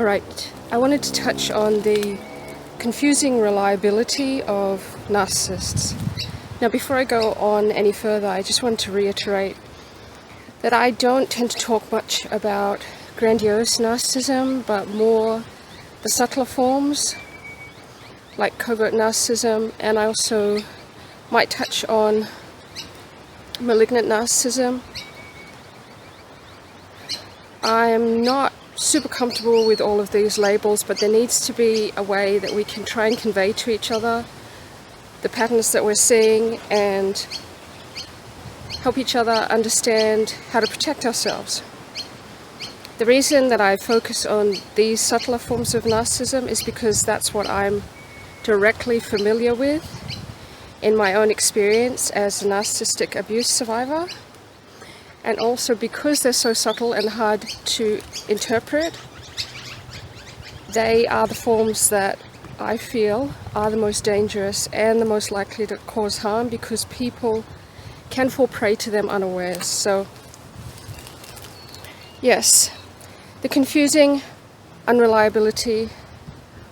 Alright, I wanted to touch on the confusing reliability of narcissists. Now, before I go on any further, I just want to reiterate that I don't tend to talk much about grandiose narcissism, but more the subtler forms, like covert narcissism, and I also might touch on malignant narcissism. I'm not super comfortable with all of these labels, but there needs to be a way that we can try and convey to each other the patterns that we're seeing and help each other understand how to protect ourselves. The reason that I focus on these subtler forms of narcissism is because that's what I'm directly familiar with in my own experience as a narcissistic abuse survivor. And also because they're so subtle and hard to interpret, they are the forms that I feel are the most dangerous and the most likely to cause harm, because people can fall prey to them unawares. So yes, the confusing unreliability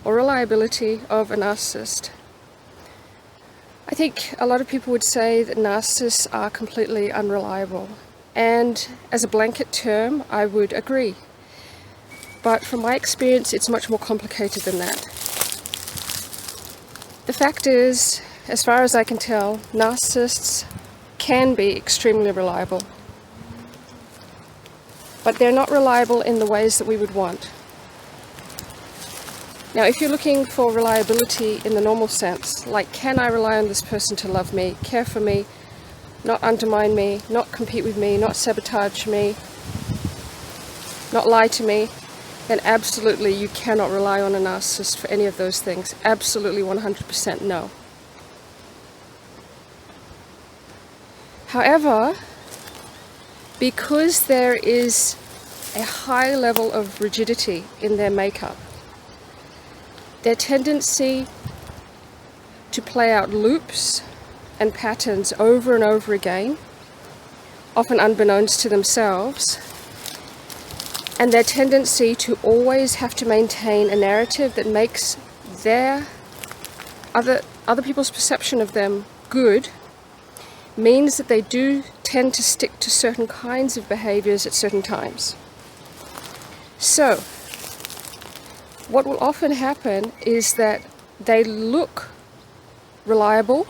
or reliability of a narcissist. I think a lot of people would say that narcissists are completely unreliable. And as a blanket term, I would agree. But from my experience, it's much more complicated than that. The fact is, as far as I can tell, narcissists can be extremely reliable. But they're not reliable in the ways that we would want. Now, if you're looking for reliability in the normal sense, like can I rely on this person to love me, care for me, not undermine me, not compete with me, not sabotage me, not lie to me, then absolutely you cannot rely on a narcissist for any of those things. Absolutely 100% no. However, because there is a high level of rigidity in their makeup, their tendency to play out loops and patterns over and over again, often unbeknownst to themselves, and their tendency to always have to maintain a narrative that makes their other people's perception of them good, means that they do tend to stick to certain kinds of behaviors at certain times. So what will often happen is that they look reliable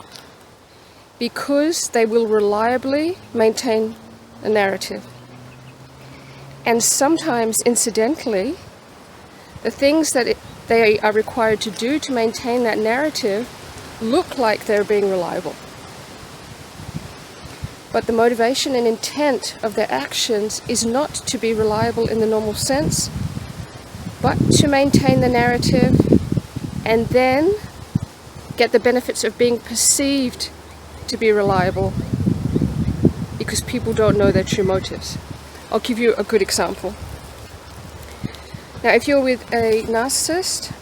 because they will reliably maintain a narrative. And sometimes, incidentally, the things that they are required to do to maintain that narrative look like they're being reliable. But the motivation and intent of their actions is not to be reliable in the normal sense, but to maintain the narrative and then get the benefits of being perceived to be reliable because people don't know their true motives. I'll give you a good example. Now, if you're with a narcissist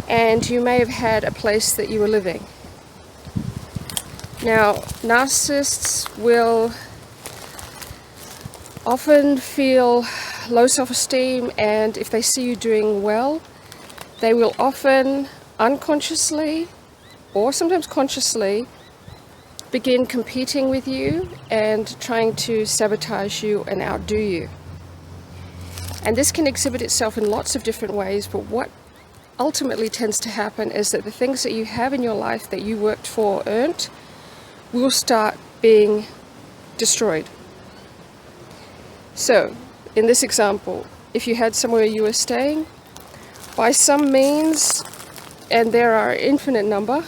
and you may have had a place that you were living. Now, narcissists will often feel low self-esteem, and if they see you doing well, they will often unconsciously or sometimes consciously begin competing with you and trying to sabotage you and outdo you. And this can exhibit itself in lots of different ways, but what ultimately tends to happen is that the things that you have in your life that you worked for or earned will start being destroyed. So, in this example, if you had somewhere you were staying, by some means, and there are an infinite number,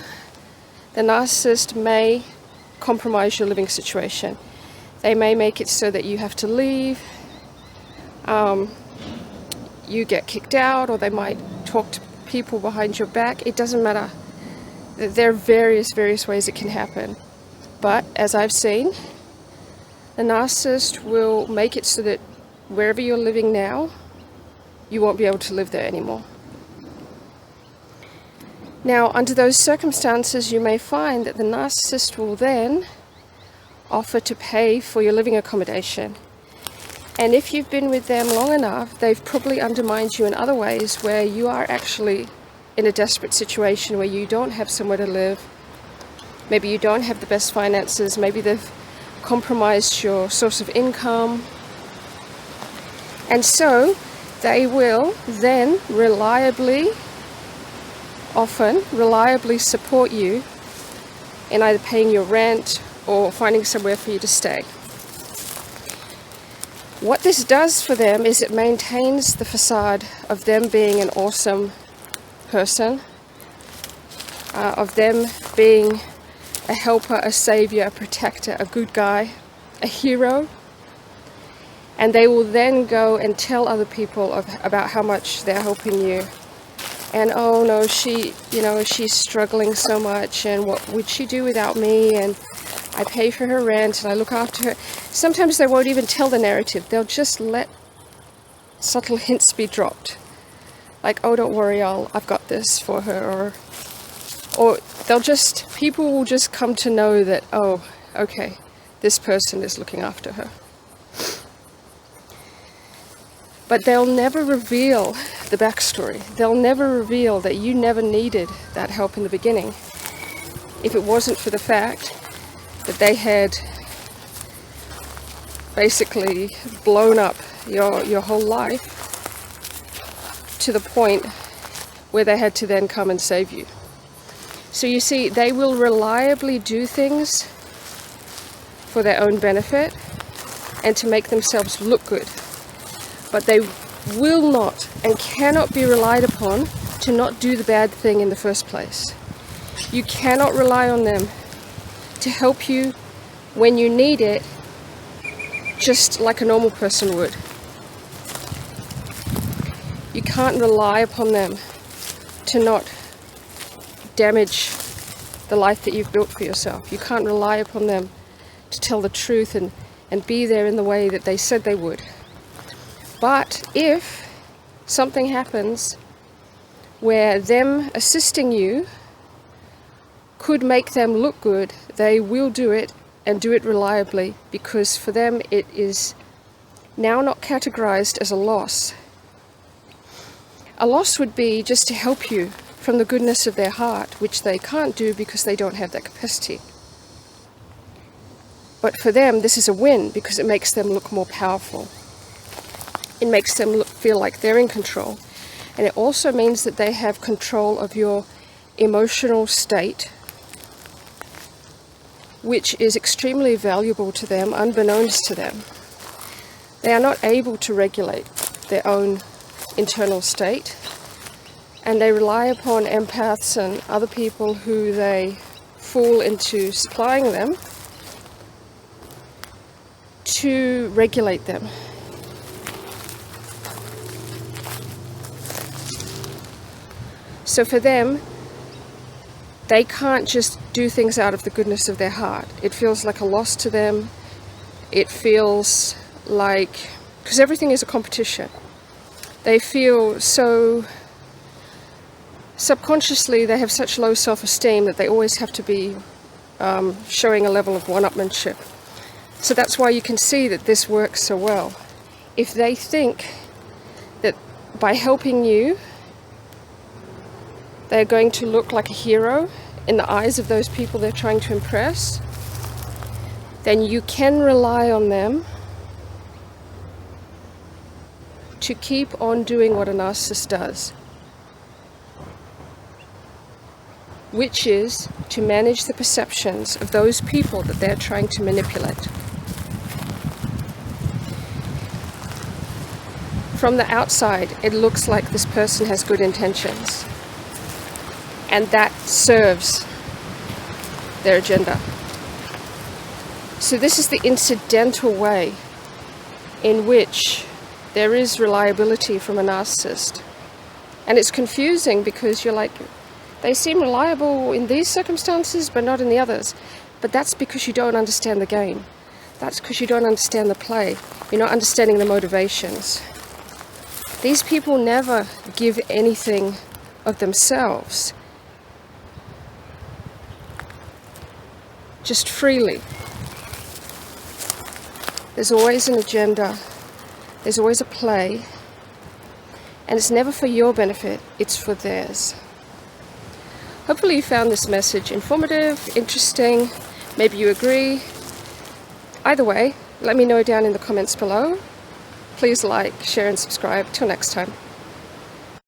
the narcissist may compromise your living situation. They may make it so that you have to leave, you get kicked out, or they might talk to people behind your back. It doesn't matter. There are various ways it can happen. But as I've seen, the narcissist will make it so that wherever you're living now, you won't be able to live there anymore. Now, under those circumstances, you may find that the narcissist will then offer to pay for your living accommodation. And if you've been with them long enough, they've probably undermined you in other ways where you are actually in a desperate situation where you don't have somewhere to live. Maybe you don't have the best finances. Maybe they've compromised your source of income. And so they will then often reliably support you in either paying your rent or finding somewhere for you to stay. What this does for them is it maintains the facade of them being an awesome person, of them being a helper, a savior, a protector, a good guy, a hero. And they will then go and tell other people about how much they're helping you. And oh no, she's struggling so much, and what would she do without me? And I pay for her rent and I look after her. Sometimes they won't even tell the narrative. They'll just let subtle hints be dropped. Like, oh, don't worry, I've got this for her. Or people will just come to know that, oh, okay, this person is looking after her. But they'll never reveal the backstory. They'll never reveal that you never needed that help in the beginning if it wasn't for the fact that they had basically blown up your whole life to the point where they had to then come and save you. So you see, they will reliably do things for their own benefit and to make themselves look good. But they will not and cannot be relied upon to not do the bad thing in the first place. You cannot rely on them to help you when you need it, just like a normal person would. You can't rely upon them to not damage the life that you've built for yourself. You can't rely upon them to tell the truth and be there in the way that they said they would. But if something happens where them assisting you could make them look good, they will do it and do it reliably, because for them it is now not categorized as a loss. A loss would be just to help you from the goodness of their heart, which they can't do because they don't have that capacity. But for them, this is a win because it makes them look more powerful. It makes them feel like they're in control. And it also means that they have control of your emotional state, which is extremely valuable to them, unbeknownst to them. They are not able to regulate their own internal state, and they rely upon empaths and other people who they fool into supplying them to regulate them. So for them, they can't just do things out of the goodness of their heart. It feels like a loss to them. It feels like, because everything is a competition. They feel so, subconsciously they have such low self-esteem that they always have to be showing a level of one-upmanship. So that's why you can see that this works so well. If they think that by helping you, they're going to look like a hero in the eyes of those people they're trying to impress, then you can rely on them to keep on doing what a narcissist does, which is to manage the perceptions of those people that they're trying to manipulate. From the outside, it looks like this person has good intentions, and that serves their agenda. So this is the incidental way in which there is reliability from a narcissist. And it's confusing because you're like, they seem reliable in these circumstances but not in the others. But that's because you don't understand the game. That's because you don't understand the play. You're not understanding the motivations. These people never give anything of themselves just freely. There's always an agenda. There's always a play, and it's never for your benefit, it's for theirs. Hopefully you found this message informative, interesting, maybe you agree. Either way, let me know down in the comments below. Please like, share and subscribe. Till next time.